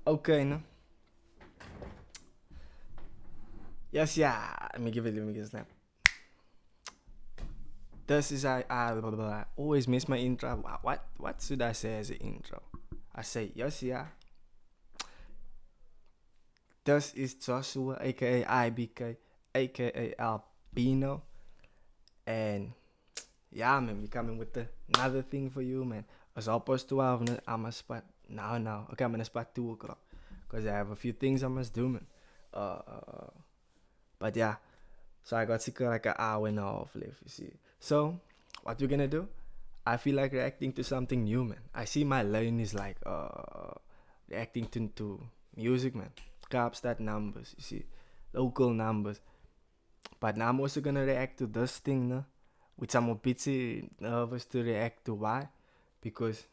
Okay, no. Yes, yeah. Let me give it a snap. This is blah, blah, blah. Always miss my intro. What should I say as an intro? I say yes, yeah. This is Joshua, aka IBK, aka Albino, and yeah, man, we coming with another thing for you, man. As opposed to I'm a spot now. Okay, I'm gonna spot 2 o'clock because I have a few things I must do, man. But yeah, so I got sick like an hour and a half left, you see. So what we're gonna do? I feel like reacting to something new, man. I see my lane is like reacting to music, man. Kaapstad numbers, you see, local numbers. But now I'm also gonna react to this thing, no? Which I'm a bit nervous to react to. Why? Because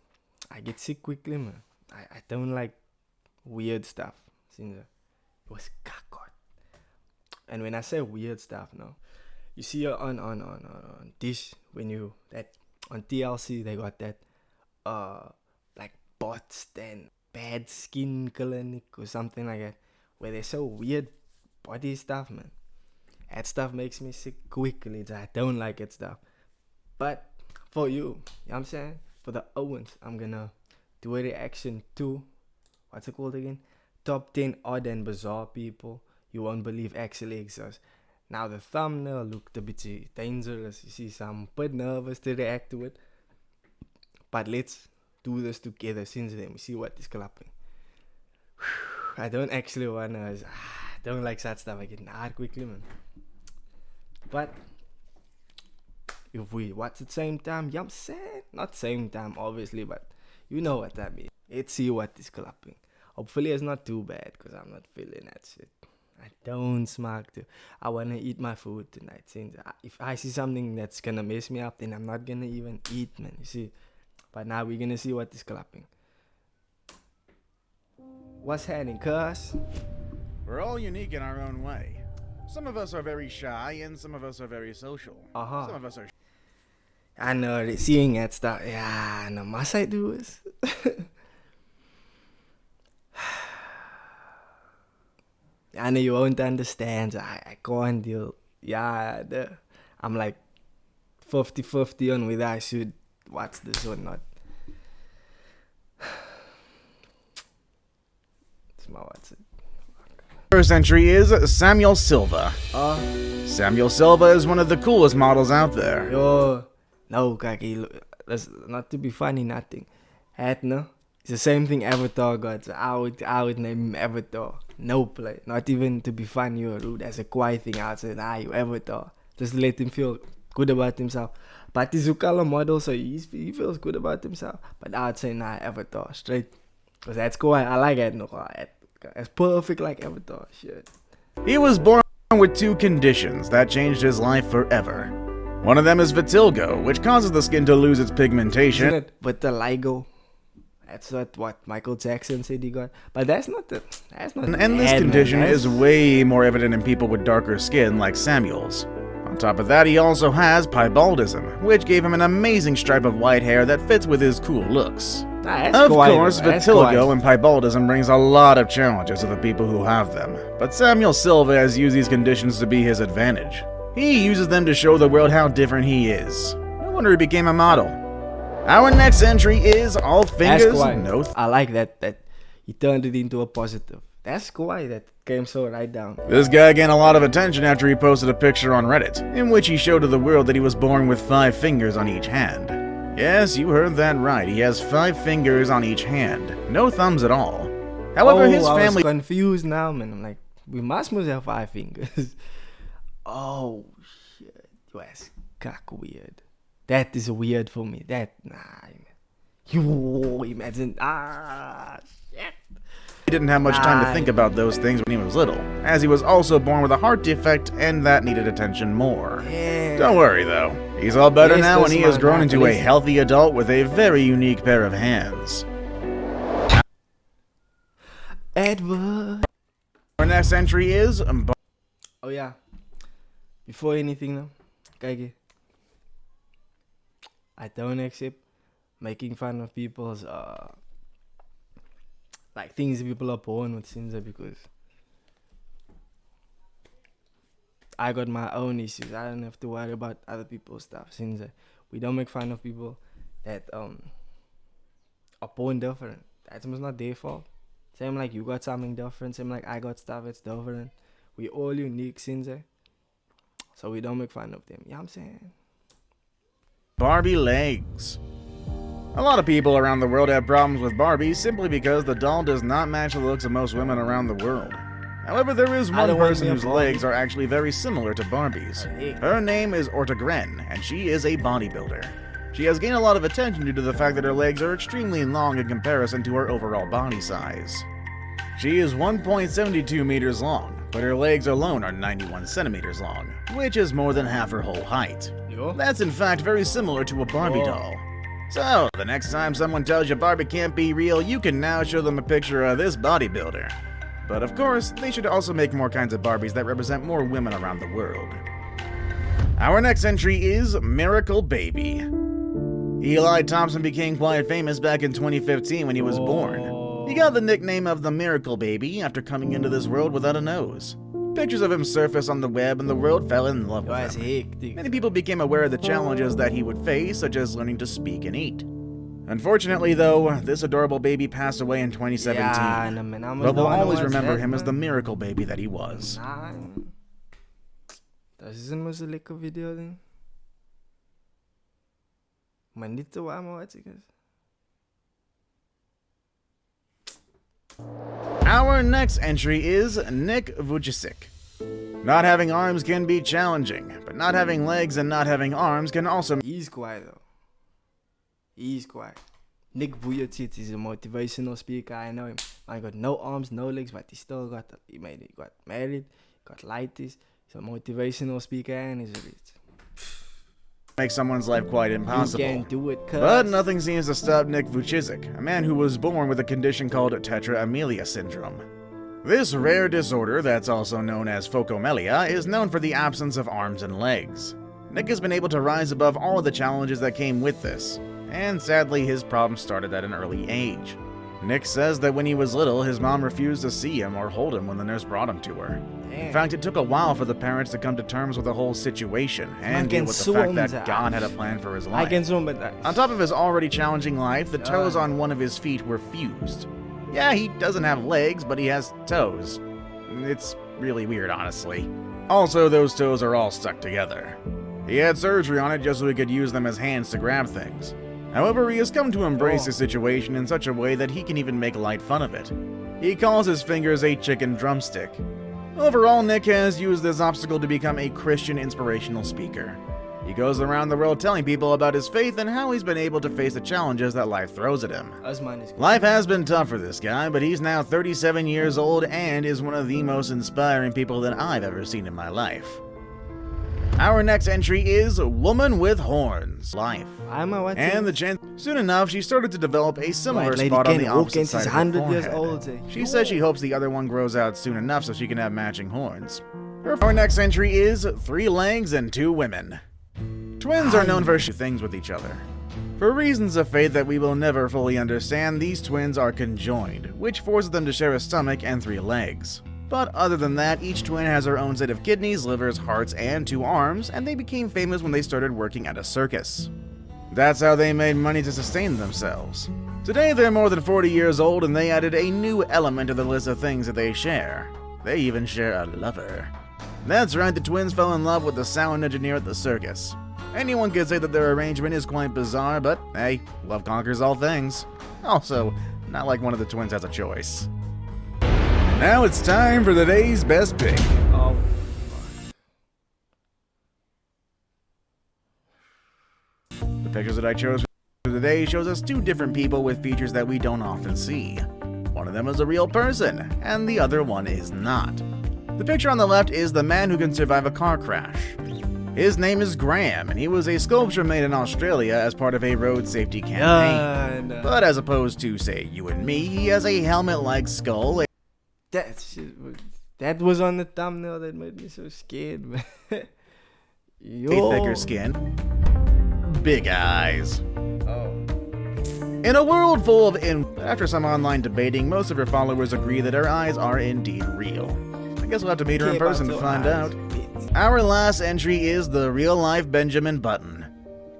I get sick quickly, man. I don't like weird stuff. Since it was kakot. And when I say weird stuff, no, you see on Dish when you that on TLC they got that like bots and bad skin clinic or something like that where they so weird body stuff, man. That stuff makes me sick quickly. I don't like it stuff. But for you know what I'm saying? For the Owens, I'm gonna do a reaction to what's it called again? Top 10 odd and bizarre people you won't believe actually exist. Now the thumbnail looked a bit dangerous. You see, so I'm a bit nervous to react to it. But let's do this together since then. We see what is clapping. I don't actually wanna. I don't like that stuff. I get hard quickly, man. But if we watch at the same time, yeah, I'm saying not same time, obviously, but you know what that means. Let's see what is clapping. Hopefully, it's not too bad because I'm not feeling that shit. I don't smoke too. I wanna eat my food tonight. Since if I see something that's gonna mess me up, then I'm not gonna even eat, man. You see. But now we're gonna see what is clapping. What's happening, cuz? We're all unique in our own way. Some of us are very shy, and some of us are very social. Uh-huh. Some of us are. I know that seeing that stuff. Yeah, no, must I do this? I know you won't understand. I can't deal. Yeah, I'm like 50-50 on whether I should watch this or not. It's my what's it? First entry is Samuel Silva. Samuel Silva is one of the coolest models out there. Yo, no, kaki, that's not to be funny, nothing. No, it's the same thing Avatar got. So I would name him Avatar. No play, not even to be funny or rude. That's a quiet thing. I would say, you Avatar. Just let him feel good about himself. But he's a color model, so he feels good about himself. But I would say, Avatar, straight. Because that's cool. I like it. No, it's perfect like Avatar. Shit. He was born with 2 conditions that changed his life forever. One of them is vitiligo, which causes the skin to lose its pigmentation. Isn't it vitiligo? That's what Michael Jackson said he got. But that's not. And this condition is way more evident in people with darker skin like Samuel's. On top of that, he also has piebaldism, which gave him an amazing stripe of white hair that fits with his cool looks. Of course, vitiligo and piebaldism brings a lot of challenges to the people who have them, but Samuel Silva has used these conditions to be his advantage. He uses them to show the world how different he is. No wonder he became a model. Our next entry is All Fingers No Thumbs. I like that he turned it into a positive. That's why that came so right down. This guy gained a lot of attention after he posted a picture on Reddit, in which he showed to the world that he was born with 5 fingers on each hand. Yes, you heard that right. He has 5 fingers on each hand. No thumbs at all. However, his family... I was confused now, man. I'm like, we must have 5 fingers. Oh, shit. That's cock weird. That is weird for me. You imagine... shit. He didn't have much time to think about those things when he was little, as he was also born with a heart defect and that needed attention more. Yeah. Don't worry though, he's all better now and he has grown into a healthy adult with a very unique pair of hands. Edward. Our next entry is... Oh yeah, before anything though, kijk, I don't accept making fun of people's like things people are born with, since because I got my own issues. I don't have to worry about other people's stuff, since we don't make fun of people that are born different. That's not their fault. Same like you got something different, same like I got stuff that's different. We all unique, since so we don't make fun of them. You know what I'm saying? Barbie legs. A lot of people around the world have problems with Barbie simply because the doll does not match the looks of most women around the world. However, there is one person whose legs are actually very similar to Barbie's. Her name is Orta Gren, and she is a bodybuilder. She has gained a lot of attention due to the fact that her legs are extremely long in comparison to her overall body size. She is 1.72 meters long, but her legs alone are 91 centimeters long, which is more than half her whole height. That's in fact very similar to a Barbie doll. So, the next time someone tells you Barbie can't be real, you can now show them a picture of this bodybuilder. But of course, they should also make more kinds of Barbies that represent more women around the world. Our next entry is Miracle Baby. Eli Thompson became quite famous back in 2015 when he was born. He got the nickname of the Miracle Baby after coming into this world without a nose. Pictures of him surfaced on the web and the world fell in love with him. Many people became aware of the challenges that he would face, such as learning to speak and eat. Unfortunately, though, this adorable baby passed away in 2017, but we'll always remember him as the Miracle Baby that he was. Dat is een lekker video ding. Maar niet te warm, wat ik is. Our next entry is Nick Vujicic. Not having arms can be challenging, but not having legs and not having arms can also... He's quiet though. He's quiet. Nick Vujicic is a motivational speaker. I know him. I got no arms, no legs, but he still got... He got married, got lighties. He's a motivational speaker and he's rich. Make someone's life quite impossible. You can't do it, cuz. But nothing seems to stop Nick Vujicic, a man who was born with a condition called Tetra Amelia syndrome. This rare disorder, that's also known as phocomelia, is known for the absence of arms and legs. Nick has been able to rise above all of the challenges that came with this, and sadly his problem started at an early age. Nick says that when he was little, his mom refused to see him or hold him when the nurse brought him to her. In fact, it took a while for the parents to come to terms with the whole situation and deal with the fact that God had a plan for his life. On top of his already challenging life, the toes on one of his feet were fused. Yeah, he doesn't have legs, but he has toes. It's really weird, honestly. Also, those toes are all stuck together. He had surgery on it just so he could use them as hands to grab things. However, he has come to embrace his situation in such a way that he can even make light fun of it. He calls his fingers a chicken drumstick. Overall, Nick has used this obstacle to become a Christian inspirational speaker. He goes around the world telling people about his faith and how he's been able to face the challenges that life throws at him. Life has been tough for this guy, but he's now 37 years old and is one of the most inspiring people that I've ever seen in my life. Our next entry is Woman with Horns. Life. And the chance. Soon enough, she started to develop a similar spot on the opposite side of her forehead. She says she hopes the other one grows out soon enough so she can have matching horns. Our next entry is 3 legs and 2 women. Twins are known for sharing things with each other. For reasons of fate that we will never fully understand, these twins are conjoined, which forces them to share a stomach and 3 legs. But other than that, each twin has her own set of kidneys, livers, hearts, and 2 arms, and they became famous when they started working at a circus. That's how they made money to sustain themselves. Today they're more than 40 years old and they added a new element to the list of things that they share. They even share a lover. That's right, the twins fell in love with the sound engineer at the circus. Anyone could say that their arrangement is quite bizarre, but hey, love conquers all things. Also, not like one of the twins has a choice. Now it's time for today's best pick. Oh. The pictures that I chose for today shows us 2 different people with features that we don't often see. One of them is a real person, and the other one is not. The picture on the left is the man who can survive a car crash. His name is Graham, and he was a sculpture made in Australia as part of a road safety campaign. But as opposed to, say, you and me, he has a helmet-like skull. That was on the thumbnail that made me so scared, man. A thicker skin, big eyes. Oh. In a world full of after some online debating, most of her followers agree that her eyes are indeed real. I guess we'll have to meet her in person to find out. Our last entry is the real-life Benjamin Button.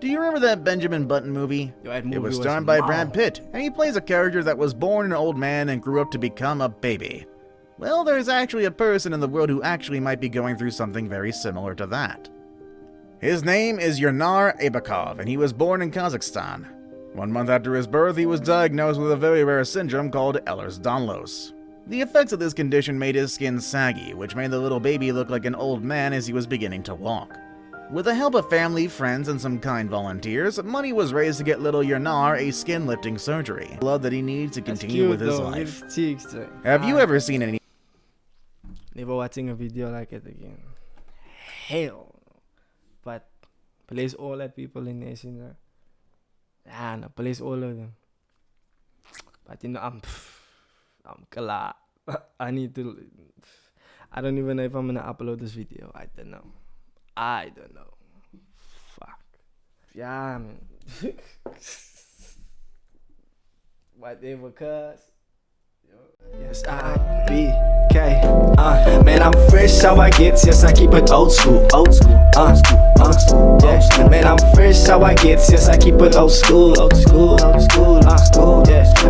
Do you remember that Benjamin Button movie? It was starred by Brad Pitt, and he plays a character that was born an old man and grew up to become a baby. Well, there's actually a person in the world who actually might be going through something very similar to that. His name is Yernar Abakov, and he was born in Kazakhstan. 1 month after his birth, he was diagnosed with a very rare syndrome called Ehlers-Danlos. The effects of this condition made his skin saggy, which made the little baby look like an old man as he was beginning to walk. With the help of family, friends, and some kind volunteers, money was raised to get little Yernar a skin-lifting surgery. Blood that he needs to continue with his life. Have you ever seen any? Never watching a video like it again. Hell no. But place all that people in there, you know. Yeah, no, place all of them. But you know, I'm kala. I need to. I don't even know if I'm gonna upload this video. I don't know. Fuck. Yeah, man. Whatever, cuz. Yes, man, I'm fresh how I get, yes, I keep it old school, yeah. Man, I'm fresh how I get, yes, I keep it old school, yeah.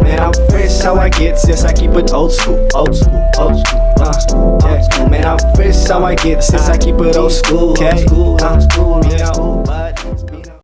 Man, I'm fresh how I get, yes, I keep it old school, yeah. Man, I'm fresh how I get, yes, I keep it old school, yeah.